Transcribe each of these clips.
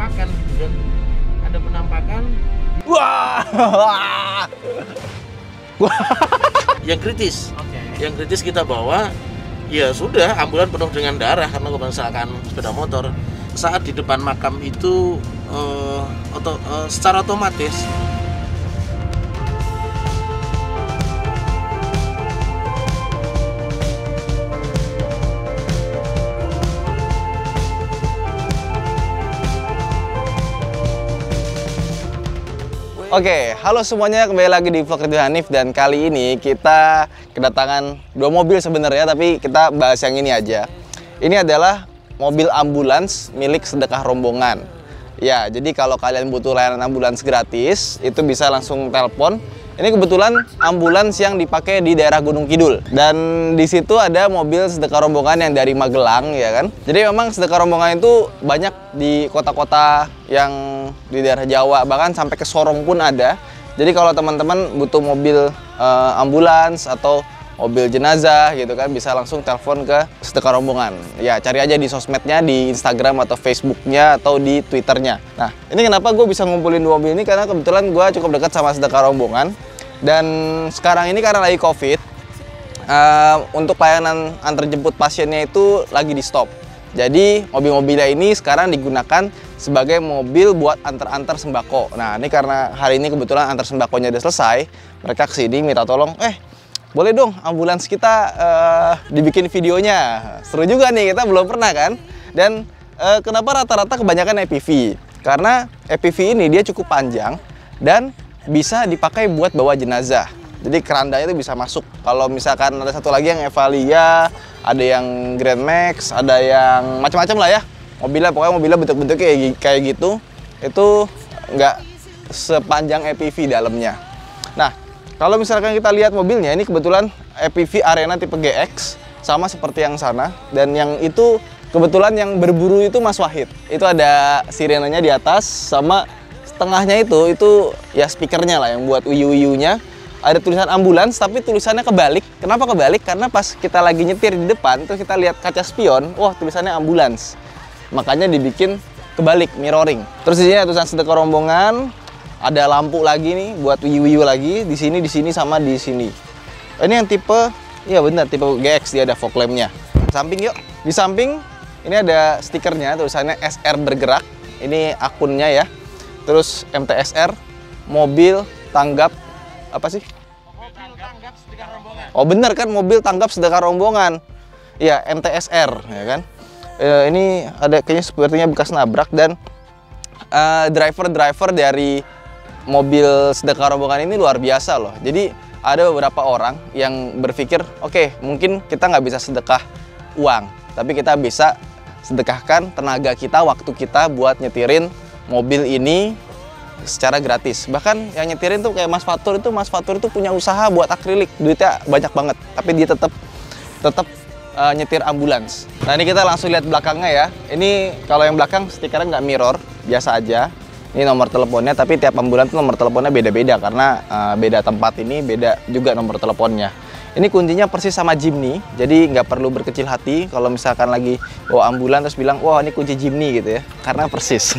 penampakan gitu kan. Ada penampakan. Wah. Yang kritis. Oke. Yang kritis kita bawa, ya sudah, ambulan penuh dengan darah karena kebangsaan sepeda motor. Saat di depan makam itu secara otomatis Oke, halo semuanya, kembali lagi di vlog Ridho Hanif. Dan kali ini kita kedatangan dua mobil sebenarnya, tapi kita bahas yang ini aja. Ini adalah mobil ambulans milik sedekah rombongan. Ya, jadi kalau kalian butuh layanan ambulans gratis, itu bisa langsung telepon. Ini kebetulan ambulans yang dipakai di daerah Gunung Kidul. Dan di situ ada mobil sedekah rombongan yang dari Magelang, ya kan. Jadi memang sedekah rombongan itu banyak di kota-kota yang di daerah Jawa, bahkan sampai ke Sorong pun ada. Jadi kalau teman-teman butuh mobil ambulans atau mobil jenazah gitu kan, bisa langsung telepon ke sedekah rombongan. Ya, cari aja di sosmednya, di Instagram atau Facebooknya atau di Twitternya. Nah, ini kenapa gue bisa ngumpulin dua mobil ini, karena kebetulan gue cukup dekat sama sedekah rombongan. Dan sekarang ini karena lagi COVID, untuk layanan antar jemput pasiennya itu lagi di stop. Jadi mobil-mobilnya ini sekarang digunakan sebagai mobil buat antar-antar sembako. Nah, ini karena hari ini kebetulan antar sembakonya udah selesai, mereka kesini minta tolong, boleh dong ambulans kita dibikin videonya. Seru juga nih, kita belum pernah kan. Dan kenapa rata-rata kebanyakan EPV? Karena EPV ini dia cukup panjang dan bisa dipakai buat bawa jenazah. Jadi kerandanya itu bisa masuk. Kalau misalkan ada satu lagi yang Evalia, ada yang Grand Max, ada yang macam-macam lah ya. Mobilnya, pokoknya mobilnya bentuk-bentuknya kayak gitu. Itu nggak sepanjang EPV dalamnya. Nah, kalau misalkan kita lihat mobilnya, ini kebetulan EPV Arena tipe GX, sama seperti yang sana. Dan yang itu kebetulan yang berburu itu Mas Wahid. Itu ada sirenanya di atas, sama tengahnya itu ya speakernya lah yang buat uyu-uyunya. Ada tulisan ambulans tapi tulisannya kebalik. Kenapa kebalik? Karena pas kita lagi nyetir di depan terus kita lihat kaca spion, wah tulisannya ambulans. Makanya dibikin kebalik, mirroring. Terus di sini ada tulisan sedekah rombongan. Ada lampu lagi nih buat uyu-uyu lagi di sini sama di sini. Ini yang tipe, iya benar, tipe GX, dia ada fog lamp-nya. Samping yuk. Di samping ini ada stikernya tulisannya SR bergerak. Ini akunnya ya. Terus MTSR, mobil tanggap apa sih? mobil tanggap sedekah rombongan. Oh bener kan, mobil tanggap sedekah rombongan. Iya, MTSR ya kan. Ini ada kayaknya sepertinya bekas nabrak. Dan driver dari mobil sedekah rombongan ini luar biasa loh. Jadi ada beberapa orang yang berpikir, oke, mungkin kita nggak bisa sedekah uang, tapi kita bisa sedekahkan tenaga kita, waktu kita buat nyetirin mobil ini secara gratis. Bahkan yang nyetirin tuh kayak Mas Fatur itu punya usaha buat akrilik, duitnya banyak banget, tapi dia tetap nyetir ambulans. Nah, ini kita langsung lihat belakangnya ya. Ini kalau yang belakang stikernya nggak mirror, biasa aja. Ini nomor teleponnya, tapi tiap ambulans tuh nomor teleponnya beda-beda karena beda tempat, ini beda juga nomor teleponnya. Ini kuncinya persis sama Jimny, jadi nggak perlu berkecil hati kalau misalkan lagi bawa ambulans terus bilang, wah ini kunci Jimny gitu ya, karena persis.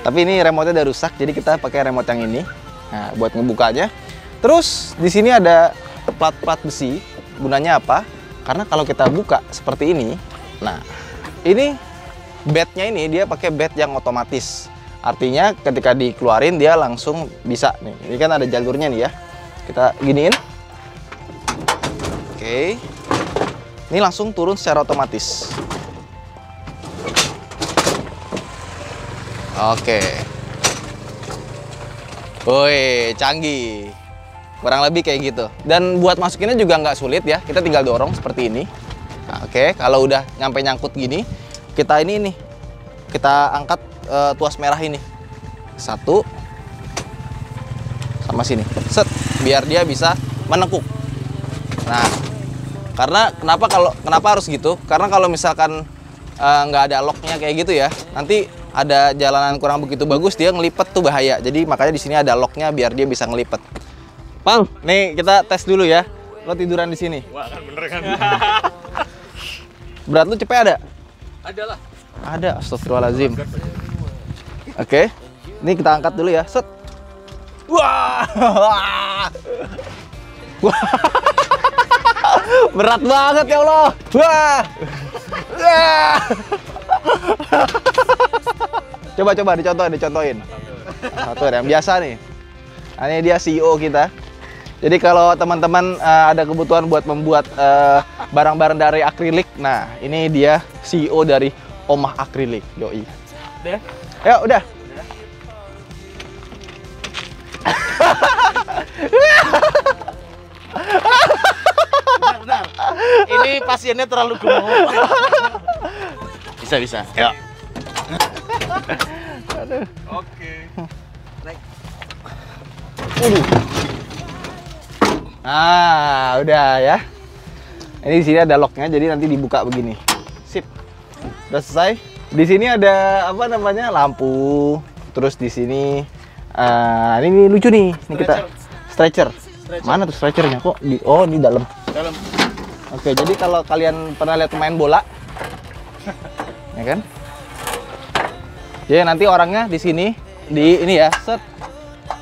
Tapi ini remote-nya udah rusak, jadi kita pakai remote yang ini, nah, buat ngebukanya. Terus di sini ada plat-plat besi, gunanya apa? Karena kalau kita buka seperti ini, nah ini bednya ini dia pakai bed yang otomatis. Artinya ketika dikeluarin dia langsung bisa nih. Ini kan ada jalurnya nih ya. Kita giniin. Oke. Ini langsung turun secara otomatis. Oke. Woi, canggih. Kurang lebih kayak gitu. Dan buat masukinnya juga nggak sulit ya. Kita tinggal dorong seperti ini. Nah, oke, kalau udah nyampe nyangkut gini, kita ini nih. Kita angkat tuas merah ini. Satu. Sama sini. Set, biar dia bisa menekuk. Nah, kenapa harus gitu? Karena kalau misalkan nggak ada locknya kayak gitu ya, nanti ada jalanan kurang begitu bagus, dia ngelipet tuh bahaya. Jadi makanya di sini ada locknya biar dia bisa ngelipet. Bang, nih kita tes dulu ya. Lo tiduran di sini. Wah, kan bener kan? Berat lu cepet ada? Ada lah. Ada, astagfirullahaladzim. Oke. Ini kita angkat dulu ya. Set. Wah. Wah. Berat banget ya Allah. Wah. Coba dicontohin. Satu yang biasa nih. Nah, ini dia CEO kita. Jadi kalau teman-teman ada kebutuhan buat membuat barang-barang dari akrilik, nah ini dia CEO dari Omah Akrilik. Yoi. Udah? Ya udah. Bentar. Ini pasiennya terlalu gemuk. Bisa. Ya. Oke. Ah, udah ya. Ini di sini ada locknya, jadi nanti dibuka begini. Sip. Udah selesai. Di sini ada apa namanya lampu. Terus di sini, ini lucu nih. Ini kita stretcher. Mana tuh stretchernya kok? Oh, di dalam. Dalam. Oke, jadi kalau kalian pernah lihat main bola, ya kan? Jadi nanti orangnya di sini, di ini ya, set,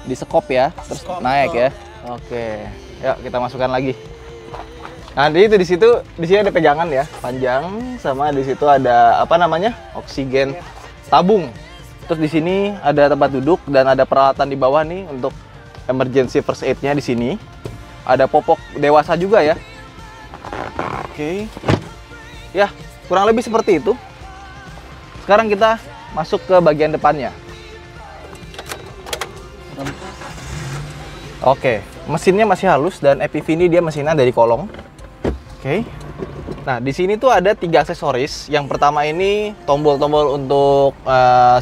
di sekop ya, terus naik ya. Oke, yuk kita masukkan lagi. Nah, itu di sini ada pegangan ya, panjang, sama di situ ada apa namanya, oksigen tabung. Terus di sini ada tempat duduk dan ada peralatan di bawah nih untuk emergency first aid-nya di sini. Ada popok dewasa juga ya. Oke. Ya, kurang lebih seperti itu. Sekarang kita masuk ke bagian depannya. Oke, mesinnya masih halus dan EPV ini dia mesinnya dari kolong. Oke. Nah, di sini tuh ada 3 aksesoris. Yang pertama ini tombol-tombol untuk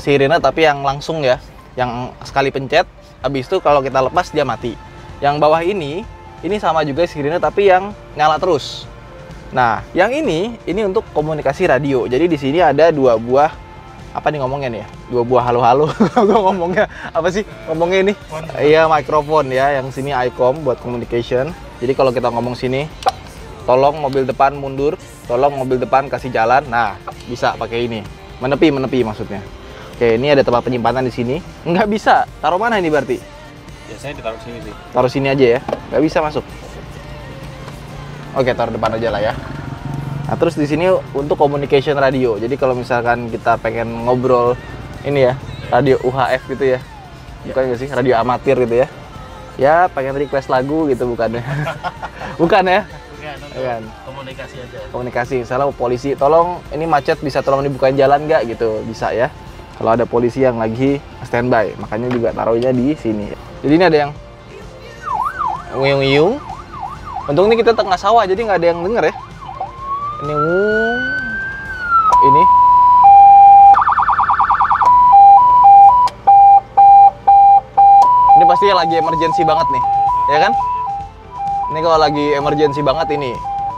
sirine tapi yang langsung ya, yang sekali pencet, habis itu kalau kita lepas dia mati. Yang bawah ini sama juga sirine tapi yang nyala terus. Nah, yang ini untuk komunikasi radio. Jadi di sini ada 2 buah apa nih ngomongnya nih ya? 2 buah halo-halo. Gue ngomongnya apa sih? Ngomongnya ini? Iya, mikrofon ya. Yang sini ICOM buat communication. Jadi kalau kita ngomong sini, tolong mobil depan mundur, tolong mobil depan kasih jalan. Nah, bisa pakai ini. Menepi maksudnya. Oke, ini ada tempat penyimpanan di sini. Nggak bisa. Taruh mana ini berarti? Biasanya ditaruh sini sih. Taruh sini aja ya. Nggak bisa masuk. Oke, taruh depan aja lah ya. Nah, terus di sini untuk communication radio. Jadi kalau misalkan kita pengen ngobrol ini ya, radio UHF gitu ya. Bukan nggak sih? Radio amatir gitu ya. Ya, pengen request lagu gitu bukannya. Bukan ya? Bukan. Komunikasi aja. Komunikasi, misalnya polisi, tolong ini macet bisa tolong dibukain jalan nggak gitu, bisa ya. Kalau ada polisi yang lagi standby, makanya juga taruhnya di sini. Jadi ini ada yang uyung-uyung. Untung ini kita tengah sawah, jadi nggak ada yang denger ya. Ini ini. Ini pasti lagi emergency banget nih, ya kan? Ini kalau lagi emergency banget ini.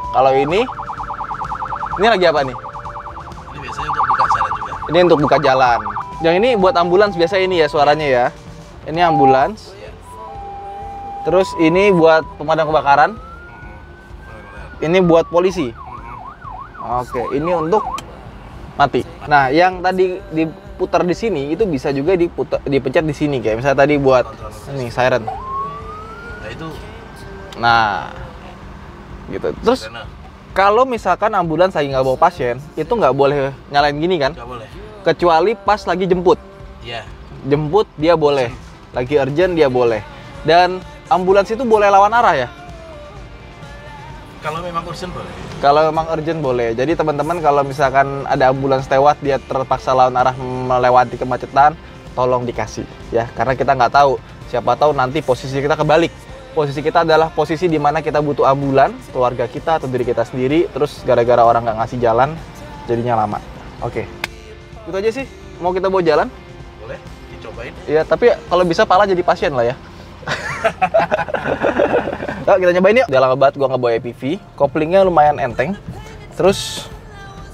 Kalau ini lagi apa nih? Ini biasanya untuk buka jalan juga. Ini untuk buka jalan. Yang ini buat ambulans biasa ini ya suaranya ya. Ini ambulans. Terus ini buat pemadam kebakaran. Ini buat polisi. Oke, ini untuk mati. Nah, yang tadi diputar di sini itu bisa juga dipencet di sini kayak misalnya tadi buat ini siren. Nah, itu Nah, gitu. Terus kalau misalkan ambulans lagi nggak bawa pasien, itu nggak boleh nyalain gini kan? nggak boleh. Kecuali pas lagi jemput. Iya. Jemput dia boleh, lagi urgent dia boleh. Dan ambulans itu boleh lawan arah ya? Kalau memang urgent boleh. Kalau memang urgent boleh. Jadi teman-teman kalau misalkan ada ambulans lewat dia terpaksa lawan arah melewati kemacetan, tolong dikasih ya. Karena kita nggak tahu, siapa tahu nanti posisi kita kebalik. Posisi kita adalah posisi di mana kita butuh ambulan, keluarga kita atau diri kita sendiri, terus gara-gara orang nggak ngasih jalan, jadinya lama. Oke. Itu aja sih. Mau kita bawa jalan? Boleh, dicobain. Iya, tapi kalau bisa pala jadi pasien lah ya. Yuk, kita nyobain yuk. Udah lama banget gua nggak bawa EPV. Koplingnya lumayan enteng. Terus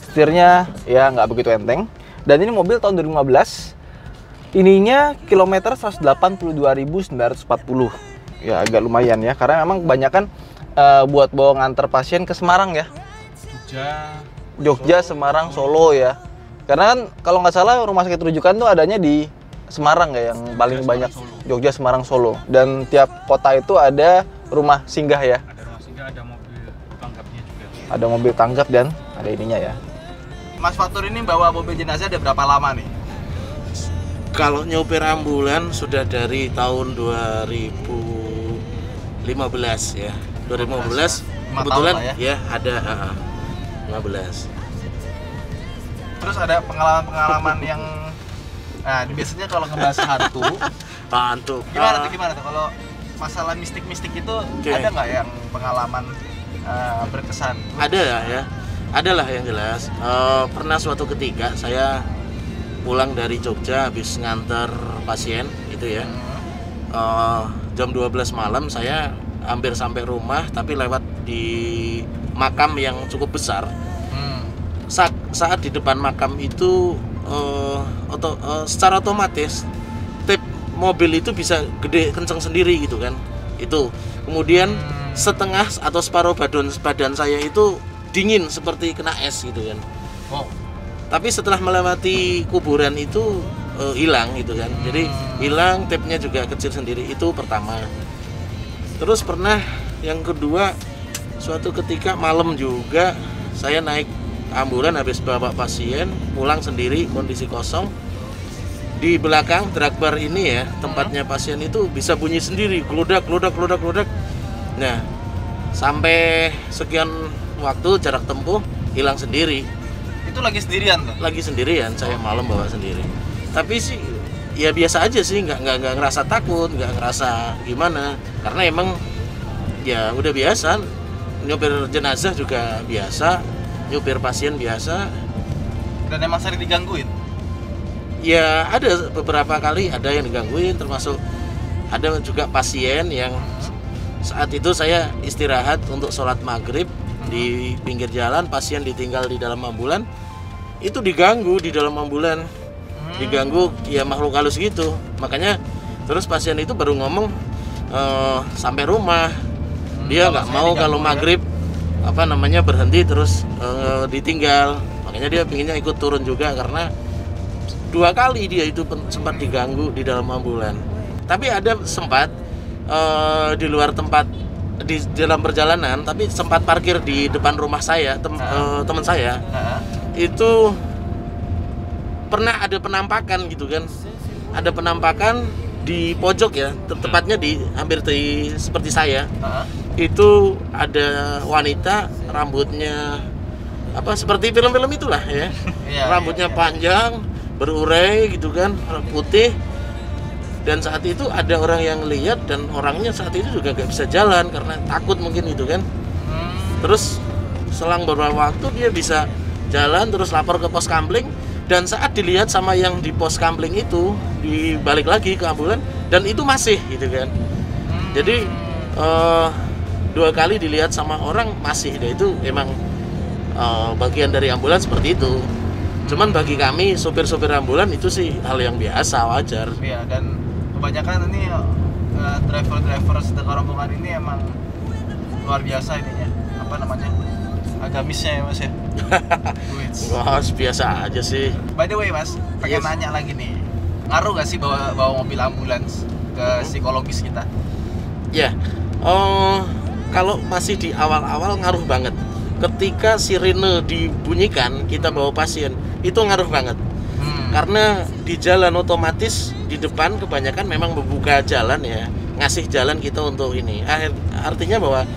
setirnya ya nggak begitu enteng. Dan ini mobil tahun 2015. Ininya kilometer 182.940. Ya agak lumayan ya, karena memang kebanyakan buat bawa nganter pasien ke Semarang ya. Jogja, Semarang, Solo ya. Karena kan kalau nggak salah rumah sakit rujukan tuh adanya di Semarang ya yang paling banyak. Solo. Jogja, Semarang, Solo. Dan tiap kota itu ada rumah singgah ya. Ada rumah singgah, ada mobil tanggapnya juga. Ada mobil tanggap dan ada ininya ya. Mas Fatur ini bawa mobil jenazah ada berapa lama nih? Kalau nyopir ambulan sudah dari tahun 2015 ya. 2015 5 kebetulan tahun lah ya ada 15. Terus ada pengalaman-pengalaman yang biasanya kalau ngebahas hantu gimana tuh kalau masalah mistik-mistik itu ada nggak yang pengalaman berkesan? Ada ya. Adalah yang jelas. Pernah suatu ketika saya pulang dari Jogja habis nganter pasien itu ya. Jam 12 malam saya hampir sampai rumah tapi lewat di makam yang cukup besar. Saat di depan makam itu secara otomatis tip mobil itu bisa gede kenceng sendiri gitu kan. Itu kemudian setengah atau separuh badan saya itu dingin seperti kena es gitu kan. Tapi setelah melewati kuburan itu hilang gitu kan. Jadi hilang, tipnya juga kecil sendiri. Itu pertama. Terus pernah yang kedua, suatu ketika malam juga saya naik ambulan habis bawa pasien pulang sendiri, kondisi kosong. Di belakang drag bar ini ya, tempatnya pasien itu bisa bunyi sendiri, geludak. Nah, sampai sekian waktu jarak tempuh hilang sendiri. Itu lagi sendirian tuh? Lagi sendirian, saya malam bawa sendiri. Tapi sih ya biasa aja sih, nggak ngerasa takut, nggak ngerasa gimana. Karena emang ya udah biasa, nyopir jenazah juga biasa, nyopir pasien biasa. Dan emang sering digangguin? Ya ada beberapa kali ada yang digangguin, termasuk ada juga pasien yang saat itu saya istirahat untuk sholat maghrib di pinggir jalan, pasien ditinggal di dalam ambulan, itu diganggu di dalam ambulan, diganggu ya makhluk halus gitu. Makanya terus pasien itu baru ngomong sampai rumah dia nggak mau kalau maghrib berhenti terus ditinggal. Makanya dia pinginnya ikut turun juga karena 2 kali dia itu sempat diganggu di dalam ambulan. Tapi ada sempat di luar tempat di dalam perjalanan, tapi sempat parkir di depan rumah saya teman saya. Itu pernah ada penampakan gitu kan. Ada penampakan di pojok ya, tepatnya di hampir seperti saya. Itu ada wanita rambutnya seperti film-film itulah ya. Rambutnya panjang, berurai gitu kan, putih. Dan saat itu ada orang yang lihat dan orangnya saat itu juga gak bisa jalan karena takut mungkin gitu kan. Terus selang beberapa waktu dia bisa jalan, terus lapor ke pos kamling. Dan saat dilihat sama yang di pos kamling itu, dibalik lagi ke ambulan dan itu masih gitu kan. Jadi 2 kali dilihat sama orang masih, dan itu emang bagian dari ambulan seperti itu. Cuman bagi kami sopir-sopir ambulan itu sih hal yang biasa, wajar. Iya, dan kebanyakan ini driver-driver sedekah rombongan ini emang luar biasa ininya, agamisnya ya Mas ya. Wah, biasa aja sih. By the way Mas, pengen nanya lagi nih, ngaruh gak sih bawa mobil ambulans ke psikologis kita? Ya, kalau masih di awal-awal ngaruh banget. Ketika sirene dibunyikan, kita bawa pasien, itu ngaruh banget. Karena di jalan otomatis di depan kebanyakan memang membuka jalan ya, ngasih jalan kita untuk ini. Artinya bahwa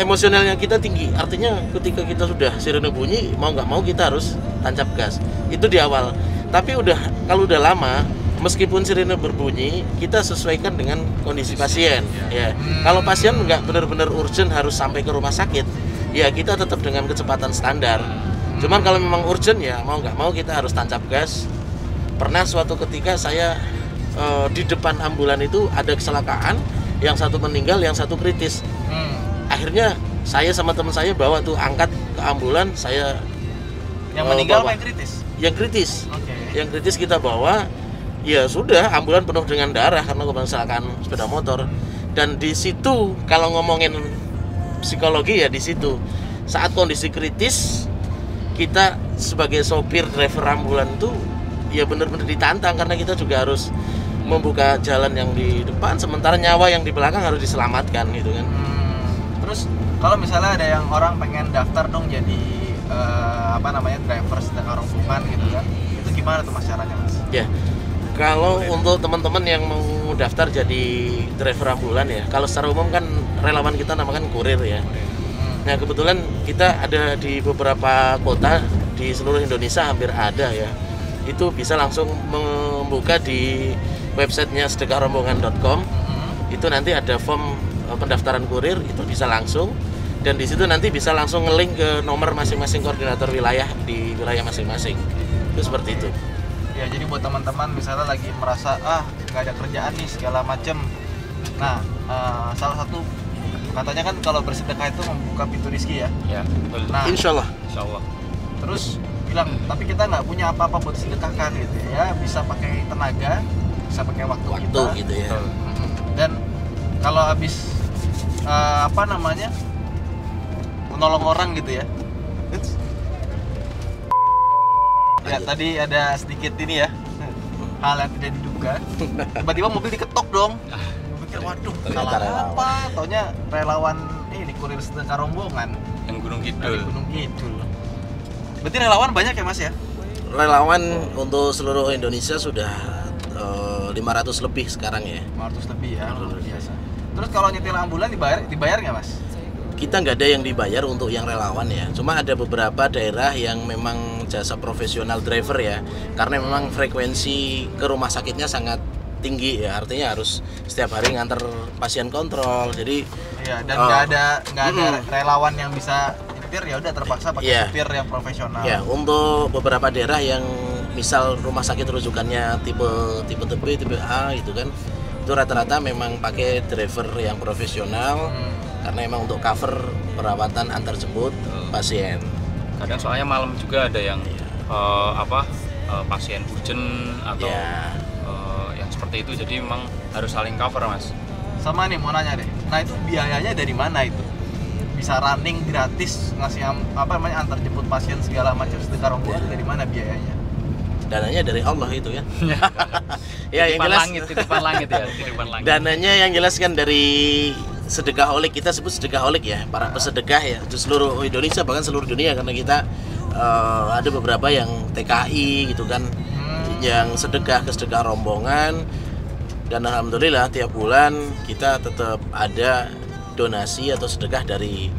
emosionalnya kita tinggi. Artinya ketika kita sudah sirene bunyi, mau nggak mau kita harus tancap gas. Itu di awal. Tapi kalau udah lama, meskipun sirene berbunyi, kita sesuaikan dengan kondisi pasien. Ya, kalau pasien nggak benar-benar urgent harus sampai ke rumah sakit, ya kita tetap dengan kecepatan standar. Cuman kalau memang urgent ya mau nggak mau kita harus tancap gas. Pernah suatu ketika saya di depan ambulan itu ada kecelakaan, yang satu meninggal, yang satu kritis. Akhirnya saya sama teman saya bawa tuh, angkat ke ambulan, saya yang meninggal apa yang kritis? Yang kritis. Okay. Yang kritis kita bawa, ya sudah, ambulan penuh dengan darah karena kecelakaan sepeda motor. Dan di situ kalau ngomongin psikologi ya di situ. Saat kondisi kritis, kita sebagai sopir driver ambulan itu ya benar-benar ditantang karena kita juga harus membuka jalan yang di depan sementara nyawa yang di belakang harus diselamatkan gitu kan. Terus kalau misalnya ada yang orang pengen daftar dong jadi driver sedekah rombongan gitu kan, itu gimana tuh mas caranya mas? Ya, kalau untuk teman-teman yang mau daftar jadi driver ambulan ya, kalau secara umum kan relawan kita namakan kurir ya. Nah kebetulan kita ada di beberapa kota di seluruh Indonesia hampir ada ya. Itu bisa langsung membuka di websitenya sedekahrombongan.com. Itu nanti ada form pendaftaran kurir, itu bisa langsung. Dan di situ nanti bisa langsung nge-link ke nomor masing-masing koordinator wilayah di wilayah masing-masing. Itu seperti itu. Ya jadi buat teman-teman misalnya lagi merasa nggak ada kerjaan nih segala macem. Nah salah satu katanya kan kalau bersedekah itu membuka pintu rezeki ya. Ya, betul. Nah, Insya Allah. Terus bilang tapi kita nggak punya apa-apa buat sedekahkan gitu ya. Bisa pakai tenaga, bisa pakai waktu kita. Gitu ya. Betul. Dan kalau habis menolong orang gitu ya. Ya tadi ada sedikit ini ya hal yang tidak diduga. Tiba-tiba mobil diketok dong. Pikir waduh Ternyata salah apa? Taunya relawan ini kurir sedekah rombongan Yang Gunung dari Kidul. Gunung Kidul. Berarti relawan banyak ya mas ya? Relawan untuk seluruh Indonesia sudah 500 lebih sekarang ya. 500 lebih ya, luar biasa. Terus kalau nyetil ambulan dibayar nggak mas? Kita nggak ada yang dibayar untuk yang relawan ya. Cuma ada beberapa daerah yang memang jasa profesional driver ya. Karena memang frekuensi ke rumah sakitnya sangat tinggi ya. Artinya harus setiap hari nganter pasien kontrol. Jadi Iya, dan nggak ada relawan yang bisa nyetir, ya udah terpaksa pakai supir yang profesional. ya untuk beberapa daerah yang misal rumah sakit rujukannya tipe B, tipe A gitu kan. Itu rata-rata memang pakai driver yang profesional. Karena emang untuk cover perawatan antar jemput pasien. Kadang soalnya malam juga ada yang pasien hujan atau yang seperti itu, jadi memang harus saling cover mas. Sama nih mau nanya deh. Nah itu biayanya dari mana itu? Bisa running gratis ngasih antar jemput pasien segala macam sedekah rombongan dari mana biayanya? Dananya dari Allah itu kan. Ya yang jelas Titipan langit ya, titipan langit. dananya yang jelas kan dari sedekaholic, kita sebut sedekaholic ya, para pesedekah ya di seluruh Indonesia bahkan seluruh dunia, karena kita ada beberapa yang TKI gitu kan, yang sedekah ke sedekah rombongan. Dan alhamdulillah tiap bulan kita tetap ada donasi atau sedekah dari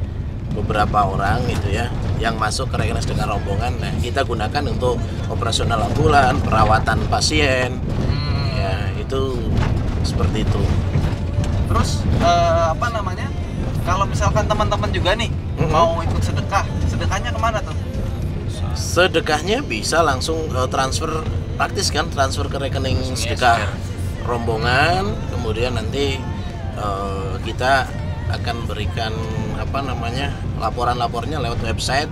beberapa orang gitu ya yang masuk ke rekening sedekah rombongan. Nah kita gunakan untuk operasional ambulan, perawatan pasien ya, itu seperti itu. Terus kalau misalkan teman-teman juga nih mau ikut sedekahnya kemana tuh? Sedekahnya bisa langsung transfer, praktis kan, transfer ke rekening sedekah rombongan, kemudian nanti kita akan berikan laporan-lapornya lewat website,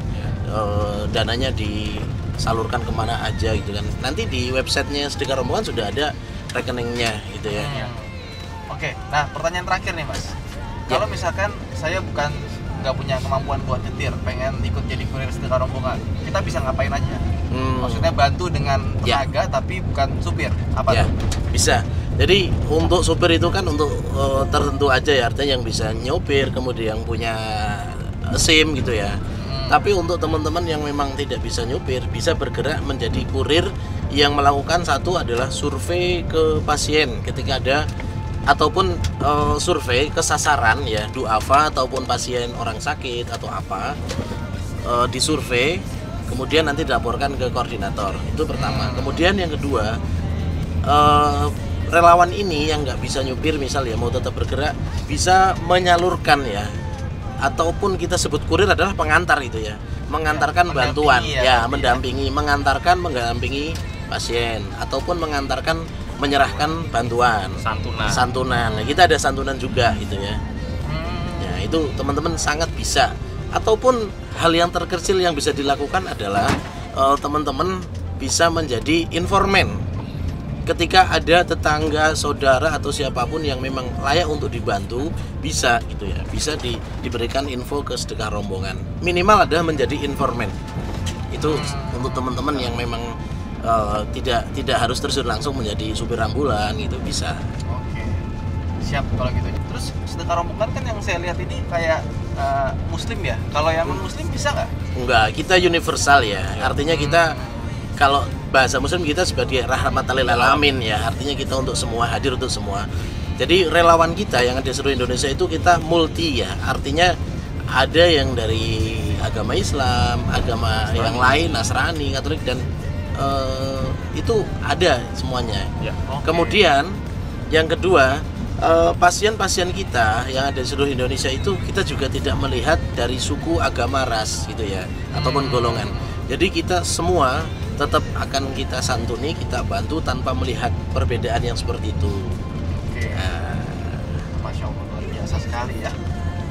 dananya disalurkan kemana aja gitu kan. Nanti di websitenya sedekah rombongan sudah ada rekeningnya gitu ya. Oke, nah pertanyaan terakhir nih mas. Kalau misalkan saya nggak punya kemampuan buat nyetir, pengen ikut jadi kurir sedekah rombongan, kita bisa ngapain aja? Maksudnya bantu dengan tenaga tapi bukan supir, tuh? Bisa. Jadi untuk supir itu kan untuk tertentu aja ya, artinya yang bisa nyopir, kemudian yang punya SIM gitu ya. Tapi untuk teman-teman yang memang tidak bisa nyopir, bisa bergerak menjadi kurir yang melakukan satu adalah survei ke pasien ketika ada, ataupun survei ke sasaran ya, duafa ataupun pasien orang sakit atau apa, disurvei kemudian nanti dilaporkan ke koordinator. Itu pertama. Kemudian yang kedua, relawan ini yang nggak bisa nyupir misal ya, mau tetap bergerak, bisa menyalurkan ya, ataupun kita sebut kurir adalah pengantar itu ya, mengantarkan bantuan mendampingi, mendampingi pasien, ataupun mengantarkan, menyerahkan bantuan, santunan. Nah, kita ada santunan juga gitu ya. Ya itu teman-teman sangat bisa. Ataupun hal yang terkecil yang bisa dilakukan adalah teman-teman bisa menjadi informan. Ketika ada tetangga, saudara atau siapapun yang memang layak untuk dibantu, bisa gitu ya, bisa diberikan info ke sedekah rombongan. Minimal adalah menjadi informan. Itu untuk teman-teman yang memang tidak harus terjun langsung menjadi supir ambulan gitu, bisa. Oke, siap kalau gitu. Terus sedekah rombongan kan yang saya lihat ini kayak muslim ya, kalau yang non muslim bisa nggak? Enggak, kita universal ya, artinya kita kalau bahasa muslim kita sebagai rahmatan lil alamin ya, artinya kita untuk semua, hadir untuk semua. Jadi relawan kita yang ada di seluruh Indonesia itu kita multi ya, artinya ada yang dari agama Islam, agama yang lain, Nasrani, Katolik, dan itu ada semuanya. Ya. Kemudian yang kedua, pasien-pasien kita yang ada di seluruh Indonesia itu kita juga tidak melihat dari suku, agama, ras gitu ya, ataupun golongan. Jadi kita semua tetap akan kita santuni, kita bantu tanpa melihat perbedaan yang seperti itu. Oke. Masya Allah, luar biasa sekali ya.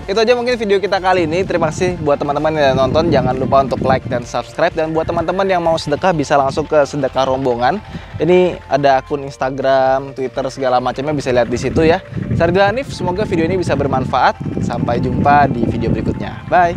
Itu aja mungkin video kita kali ini. Terima kasih buat teman-teman yang nonton. Jangan lupa untuk like dan subscribe. Dan buat teman-teman yang mau sedekah bisa langsung ke Sedekah Rombongan. Ini ada akun Instagram, Twitter, segala macamnya, bisa lihat di situ ya. Saya Ridwan Hanif, semoga video ini bisa bermanfaat. Sampai jumpa di video berikutnya. Bye.